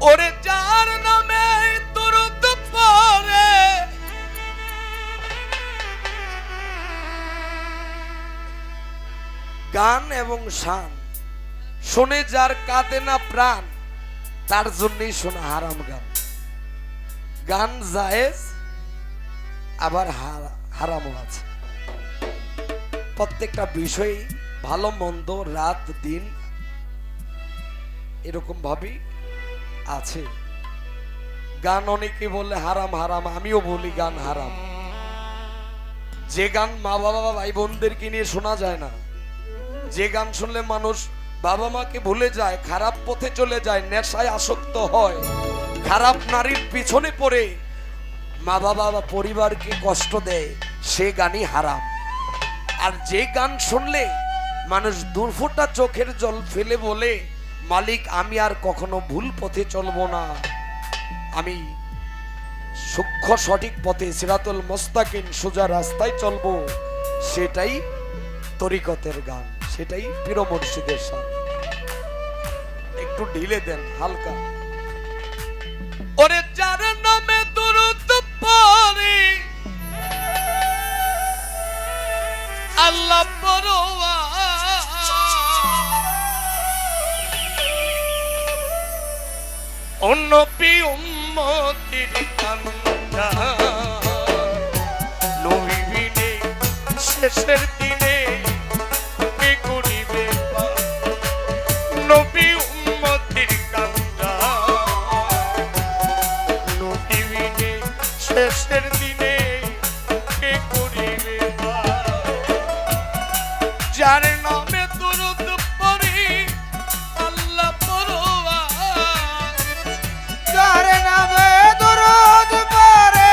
ওরে যার নামে দরুদ পড়ে গান এবং শান শুনে যার কাঁদে না প্রাণ তার জন্যই শোনা হারাম গান। গান জায়েজ আবার হারামও আছে। প্রত্যেকটা বিষয় ভালো মন্দ রাত দিন এরকম ভাবেই আছে। গান অনেকে বলে হারাম হারাম, আমিও বলি গান হারাম। যে গান মা বাবা ভাই বোনদেরকে নিয়ে শোনা যায় না, যে গান শুনলে মানুষ বাবা মাকে ভুলে যায়, খারাপ পথে চলে যায়, নেশায় আসক্ত হয়, খারাপ নারীর পিছনে পড়ে মা বাবা বা পরিবারকে কষ্ট দেয়, সে গানই হারাম। আর যে গান শুনলে মানুষ দুর্ফোঁটা চোখের জল ফেলে বলে মালিক আমি আর কখনো ভুল পথে চলবো না, আমি সূক্ষ্ম সঠিক পথে সিরাতুল মুস্তাকিম সোজা রাস্তায় চলবো, সেটাই তরিকতের গান, সেটাই পীর মুর্শিদের শান। একটু ঢিলে দেন হালকা। ওরে যার নামে দরুদ পড়ে আল্লাহ পরোয়া অন্য পি উম্মতির কান্দা নবী বিনে শেষের দিনে কে করিবে নবী উম্মতির কান্দা নবী বিনে শেষের দিনে কে করিবে যার নামে দরুদ পড়ি আল্লাহ পরোয়া যার নামে দরুদ পড়ে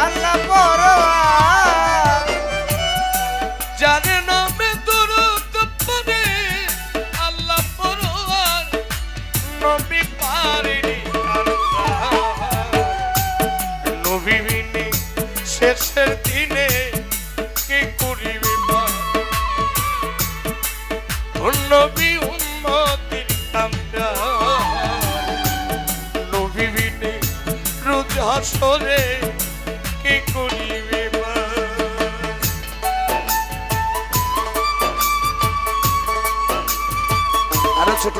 আল্লাহ পরোয়া যার নামে দরুদ পড়ে আল্লাহ পরোয়া নবী পারেনি নবী বিনে শেষের দিনে কে করিবে নবী উম্মতির কান্দা নবী বিনে রোজ হাসরে কে করিবে আরো ছোট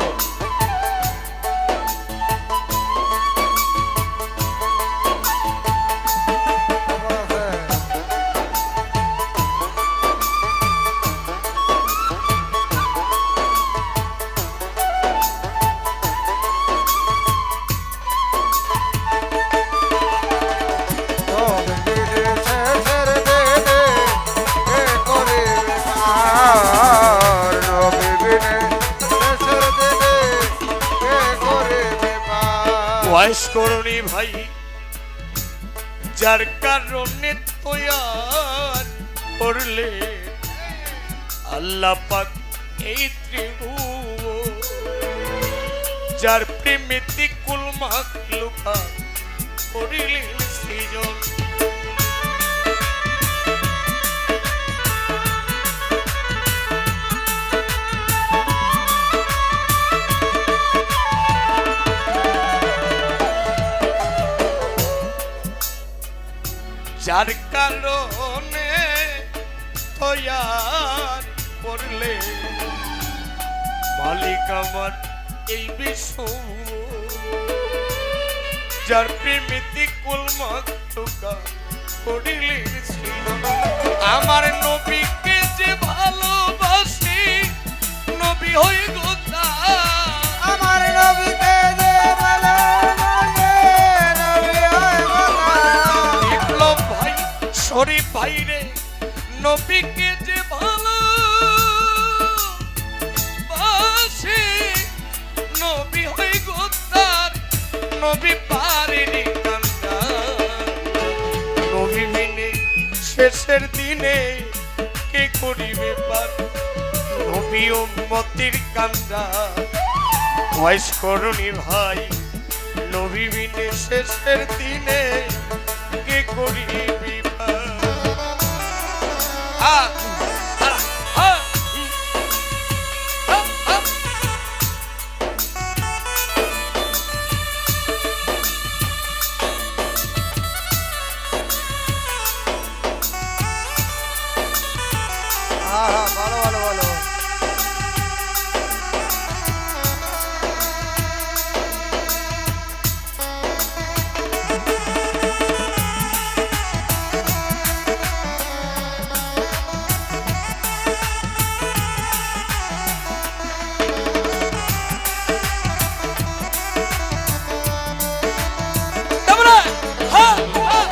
ওয়াইস করুনি ভাই যার কারণে তৈয়ার করলে আল্লাহ পাক এই ত্রিভুবন যার প্রেমেতে কুল মাখলুকাত করিলেন সৃজন যার কারণে তৈয়ার করলে মালিক আমার এই বিশ্ব যার প্রেমিতি কুল মাখলুকাত করিলেন সৃজন আমার নবীকে যে ভালোবাসি নবী হয়ে গোতা আমার নবীকে যে ভালোবাসে নবী হয়ে গোতা বিপ্লব ভাই শরীফ ভাই রে নবীকে যে ভালোবাসে নবী হয়ে গোতার নবী পারেনি কান্দা নবী বিনে শেষের দিনে কে করিবে পার নবী উম্মতির কান্দা ওয়াইস করুনি ভাই নবী বিনে শেষের দিনে কে করিবে ভালো ভালো ভালো তারপরে, হ্যাঁ, হ্যাঁ।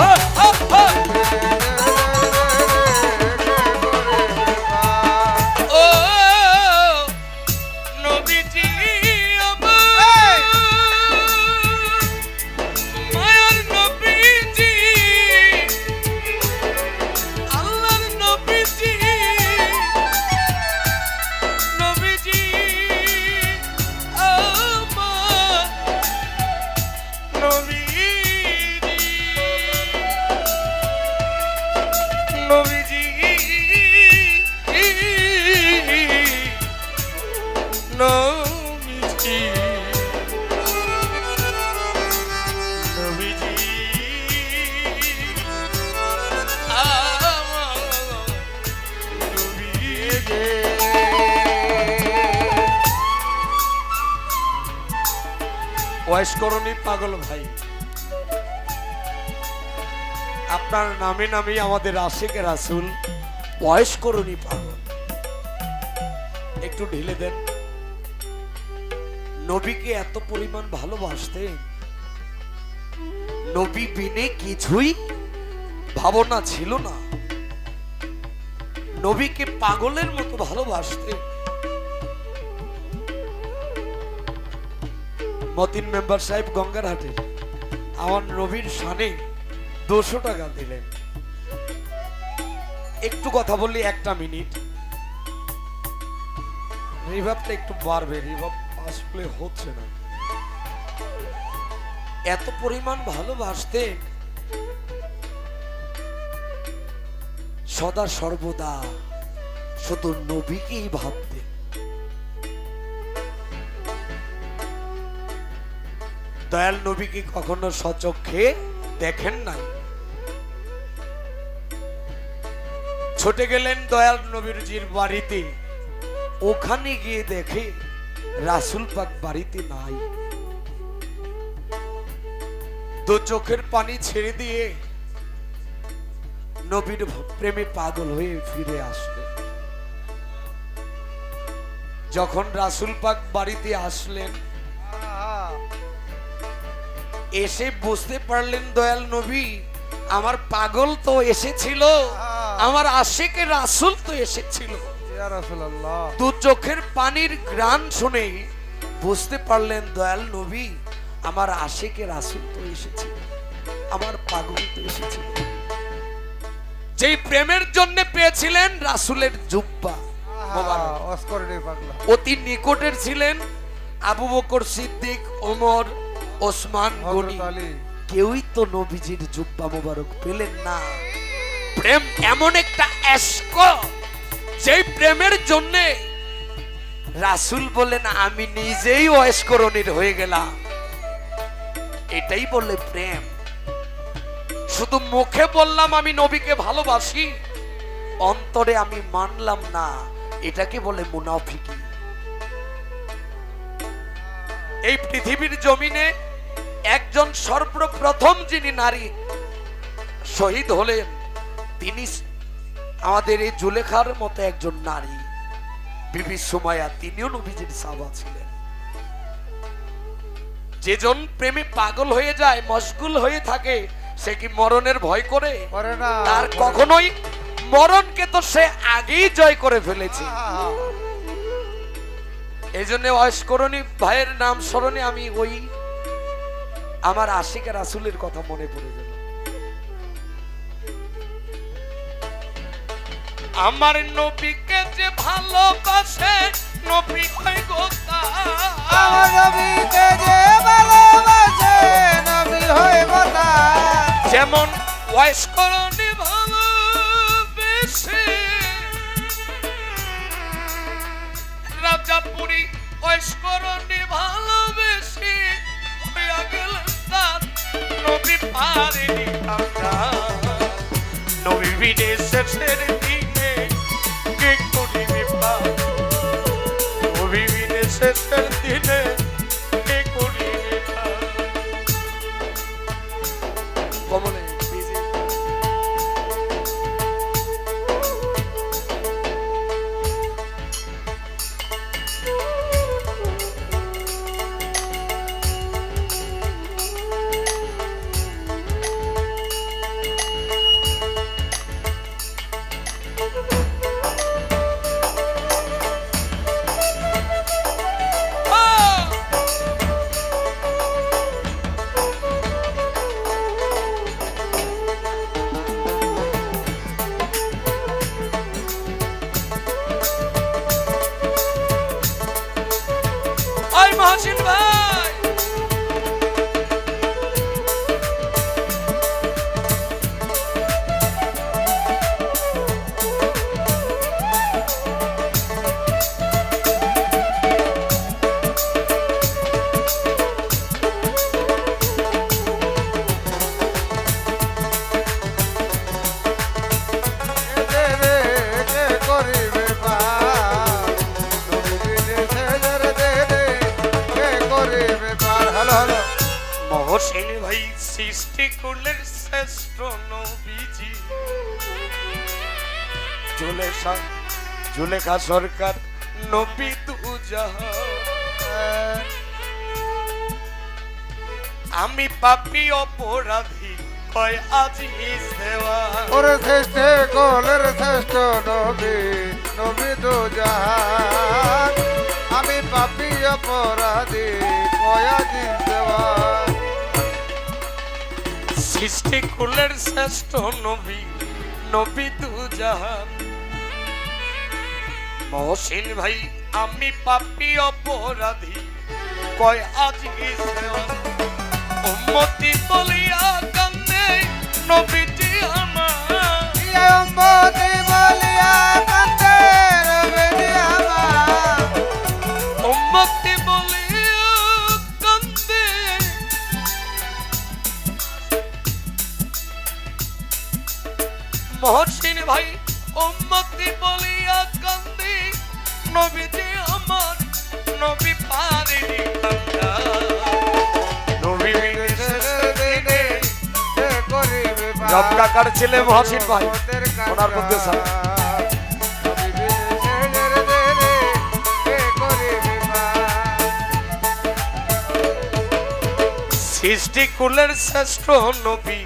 হ্যাঁ, হ্যাঁ, হ্যাঁ। ও নবীজি আমার মায়ার নবীজি, আল্লাহর নবীজি, নবীজি আমার নবীজি, নবীজি, নবীজি, নবীজি আমার নবীজি। ওয়াইস করনি পাগল ভাই, আপনার নামে নামে আমাদের আশিকে রাসূল ওয়াইস করনি পাগল। একটু ঢিলে দেন। নবীকে এত পরিমাণ ভালোবাসতেন, নবী বিনে কিছুই ভাবনা ছিল না। নবীকে পাগলের মতো ভালোবাসতেন। মতিন মেম্বার সাহেব গঙ্গারহাটে আমার নবীর শানে 200 টাকা দিলেন। একটু কথা বললি 1টা মিনিট, রিভাবটা একটু বাড়বে, রিভাব আসলে হচ্ছে না। এত পরিমাণ ভালোবাসতেন, সদা সর্বদা শুধু নবীকেই ভাবতেন। দয়াল নবীকে কখনো সচক্ষে দেখেন নাই। ছুটে গেলেন দয়াল নবীর বাড়িতে, ওখানে গিয়ে দেখে রাসূল পাক বাড়িতে নাই। তো চোখের পানি ছেড়ে দিয়ে নবীর প্রেমে পাগল হয়ে ফিরে আসলেন। যখন রাসূল পাক বাড়িতে আসলেন, এসে বুঝতে পারলেন দয়াল নবী আমার পাগল তো এসেছিল, আমার আশিকে রাসূল তো এসেছিল। ইয়া রাসূলুল্লাহ, দু চোখের পানির গ্রান শুনে বুঝতে পারলেন দয়াল নবী আমার আশিকে রাসূল তো এসেছিল, আমার পাগল তো এসেছিল। যেই প্রেমের জন্য পেয়েছিলেন রাসূলের জুব্বা মোবারক, অস্করণী পাগলা, অতি নিকটের ছিলেন আবু বকর সিদ্দিক, ওমর, ওসমান গনি, হযরত আলী। কেউই তো নবীজির জুব্বা মোবারক পেলেন না। প্রেম এমন একটা এশক, যেই প্রেমের জন্য রাসূল বলেন আমি নিজেই অস্করণীর হয়ে গেলাম। এটাই বলে প্রেম। শুধু মুখে বললাম আমি নবীকে ভালোবাসি, অন্তরে আমি মানলাম না, এটাকে বলে মুনাফিকি। এই পৃথিবীর জমিনে একজন সর্বপ্রথম যিনি নারী শহীদ হলেন, তিনি আমাদের এই জুলেখার মতো একজন নারী, বিবি সুমাইয়া। তিনিও নবীজির সাহাবা ছিলেন। যেজন প্রেমে পাগল হয়ে যায়, মশগুল হয়ে থাকে, সে কি মরণের ভয় করে? করে না। তার কখনোই মরণকে তো সে আগেই জয় করে ফেলেছে। এই জন্য অস্করণী ভাইয়ের নাম স্মরণে আমি ওই আমার আশিকে রাসূলের কথা মনে পড়ে গেল। আমার নবীকে যে ভালোবাসে, নবী হয় গোতা। আমার নবীকে যে ভালোবাসে, নবী হয় কথা। যেমন অস্করণী ভালোবেসে রাজাপুরী, অস্করণী ভালোবেসে হইয়া গেল তার, নবী পারেনি আমরা শেষের দিনে কে করিবে পার নবী বিনে শেষের দিনে কে করিবে পার কমলে বিজি ওই মহসিন ভাই দে দে কে করিবে পার নবী বিনে শেষের দিনে কে করিবে পার হ্যালো হ্যালো মহসিন ভাই সৃষ্টি করলেন শ্রেষ্ঠ নবীজি জুলেখা সরকার নবী দুজাহান আমি পাপী অপরাধী কয় আজি সেবা ওরে শ্রেষ্ঠ কোলের শ্রেষ্ঠ নবী নবী দুজাহান আমি পাপী অপরাধী কয়া জিন্দেওয়ান সৃষ্টি করলেন শ্রেষ্ঠ নবী নবী দুজাহান মহসিন ভাই আমি পাপী অপরাধী কয় আজি সেবা উম্মতি বলিয়া কান্দে নবীজি আমার ইয়ম্বতি বলিয়া কান্দে নবীজি আমার উম্মতি বলিয়া কান্দে মহসিন ভাই উম্মতি বলিয়া কান্দে নবীজি আমার নবী পারেনি কান্দা নবী বিনে শেষের দিনে কে করিবে পার জব কাকার ছেলে মহসিন ভাই ওনার মধ্যে স্যার নবী বিনে শেষের দিনে কে করিবে পার সৃষ্টি করলেন শ্রেষ্ঠ নবী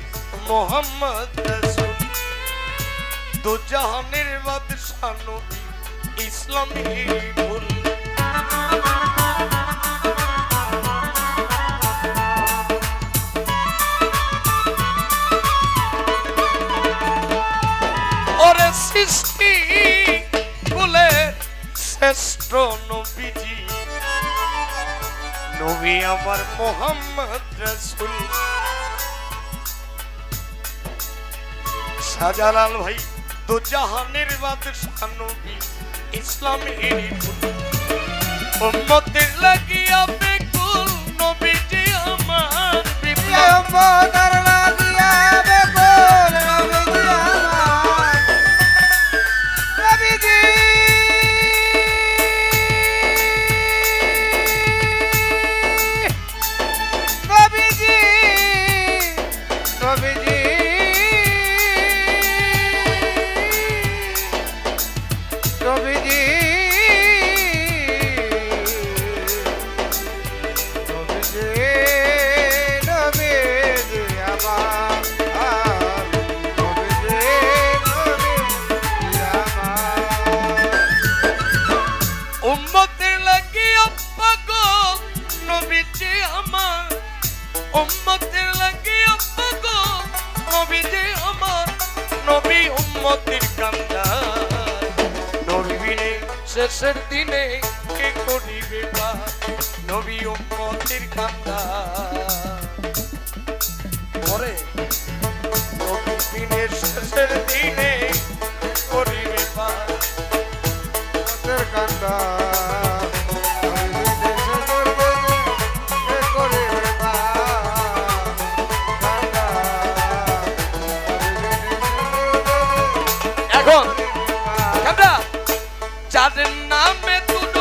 মোহাম্মদ রাসূল দুজাহানের বাদশা নবী ইসলামী ফুল ওরে সৃষ্টি কুলের শ্রেষ্ঠ নবীজি নবী আমার মোহাম্মদ রাসূল শাহজালাল ভাই দুজাহানের বাদশা নবী ইসলামের ফুল উম্মতের লাগিয়া বেকুল নবীজি আমার বিপ্লব ইয়ম্বতার লাগিয়া বেকুল নবীজি আমার নবীজি নবীজি নবীজি নবীজি নবীজি আমার নবীজি আমার উম্মতের লাগিয়া পাগল নবীজি আমার উম্মতের লাগিয়া পাগল নবীজি আমার নবী উম্মতের কান্দার নবী বিনে শেষের দিনে কে করিবে পার নবী উম্মতের কান্দার পরে নবী বিনে শেষের দিনে করিবে পার তোর কান্দা শোন করিবে পার। কামরা যাদের নামে তুই